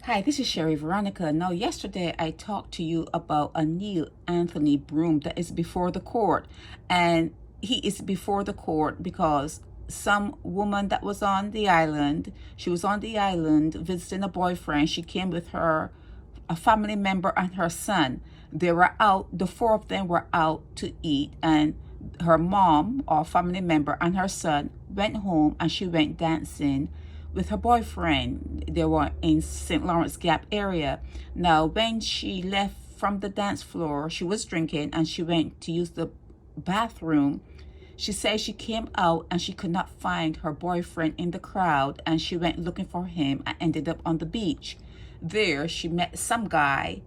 Hi, this is Sherry Veronica. Now, yesterday I talked to you about a Neil Anthony Broome that is before the court. And he is before the court because some woman that was on the island, she was on the island visiting a boyfriend. She came with a family member and her son. They were out, the four of them were out to eat, and her mom or family member and her son went home and she went dancing with her boyfriend. They were in St. Lawrence Gap area. Now, when she left from the dance floor, she was drinking and she went to use the bathroom. She said she came out and she could not find her boyfriend in the crowd, and she went looking for him and ended up on the beach. There, she met some guy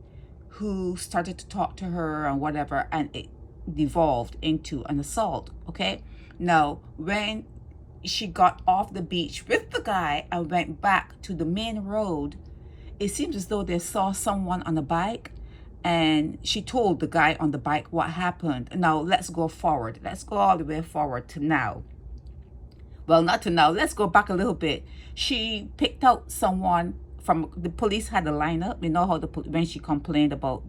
who started to talk to her and whatever, and it devolved into an assault. Okay. Now, when she got off the beach with the guy and went back to the main road, it seems as though they saw someone on a bike, and she told the guy on the bike what happened. Now, let's go forward. Let's go all the way forward to now. Well, not to now. Let's go back a little bit. She picked out someone from the police had a lineup. You know how when she complained about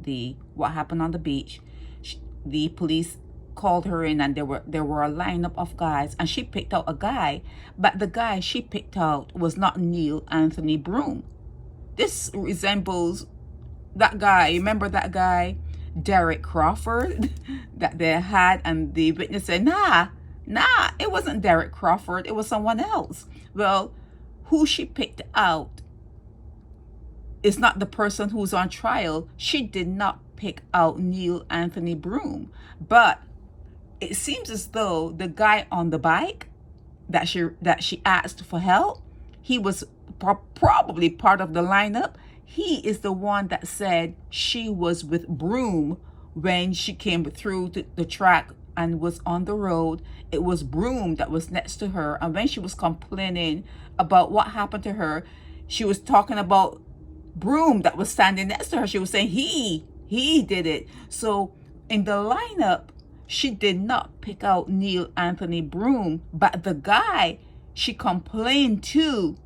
what happened on the beach, the police called her in, and there were a lineup of guys, and she picked out a guy, but the guy she picked out was not Neil Anthony Broome. This resembles that guy. Remember that guy, Derek Crawford, that they had, and the witness said, nah, it wasn't Derek Crawford, it was someone else. Well, who she picked out is not the person who's on trial. She did not pick out Neil Anthony Broome, but it seems as though the guy on the bike that she asked for help, he was probably part of the lineup. He is the one that said she was with Broome when she came through the track and was on the road. It was Broome that was next to her, and when she was complaining about what happened to her, she was talking about Broome that was standing next to her. She was saying he did it. So in the lineup, she did not pick out Neil Anthony Broome, but the guy she complained to,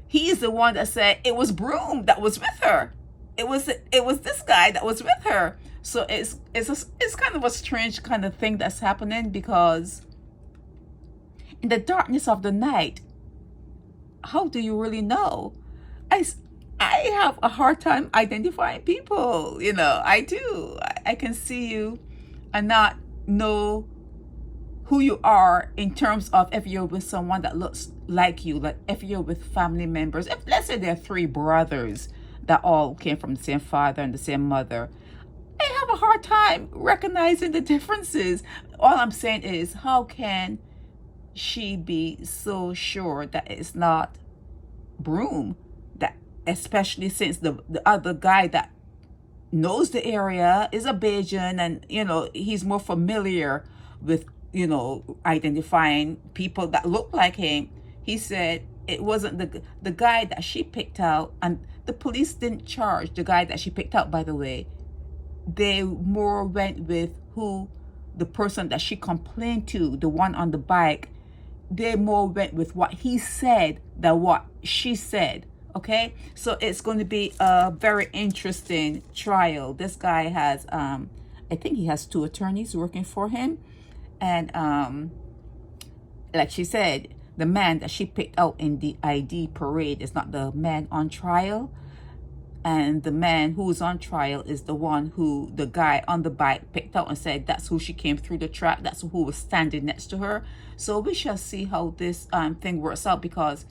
he is the one that said it was Broome that was with her. It was this guy that was with her. So it's kind of a strange kind of thing that's happening, because in the darkness of the night, how do you really know? I have a hard time identifying people. I do. I can see you and not know who you are in terms of if you're with someone that looks like you, like if you're with family members. If, let's say, there are three brothers that all came from the same father and the same mother, I have a hard time recognizing the differences. All I'm saying is, how can she be so sure that it's not Broome? That, especially since the other guy that knows the area is a Bajan, and he's more familiar with identifying people that look like him. He said it wasn't the guy that she picked out, and the police didn't charge the guy that she picked out, by the way. They more went with the person that she complained to, the one on the bike. They more went with what he said than what she said. Okay, so it's going to be a very interesting trial. This guy has, I think he has two attorneys working for him. And like she said, the man that she picked out in the ID parade is not the man on trial. And the man who's on trial is the one who the guy on the bike picked out and said that's who she came through the track. That's who was standing next to her. So we shall see how this thing works out, because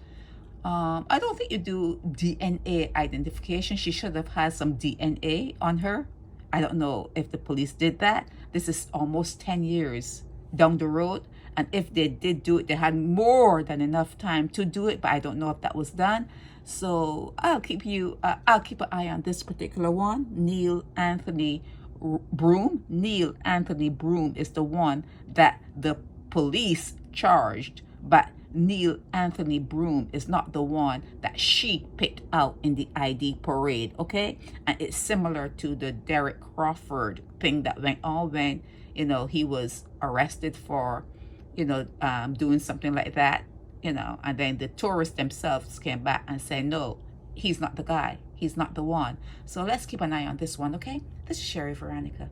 I don't think you do DNA identification. She should have had some DNA on her. I don't know if the police did that. This is almost 10 years down the road. And if they did do it, they had more than enough time to do it. But I don't know if that was done. So I'll keep an eye on this particular one. Neil Anthony Broome. Neil Anthony Broome is the one that the police charged. But Neil Anthony Broome is not the one that she picked out in the ID parade, okay? And it's similar to the Derek Crawford thing that went on when, he was arrested for, doing something like that, and then the tourists themselves came back and said, no, he's not the guy. He's not the one. So let's keep an eye on this one, okay? This is Sherry Veronica.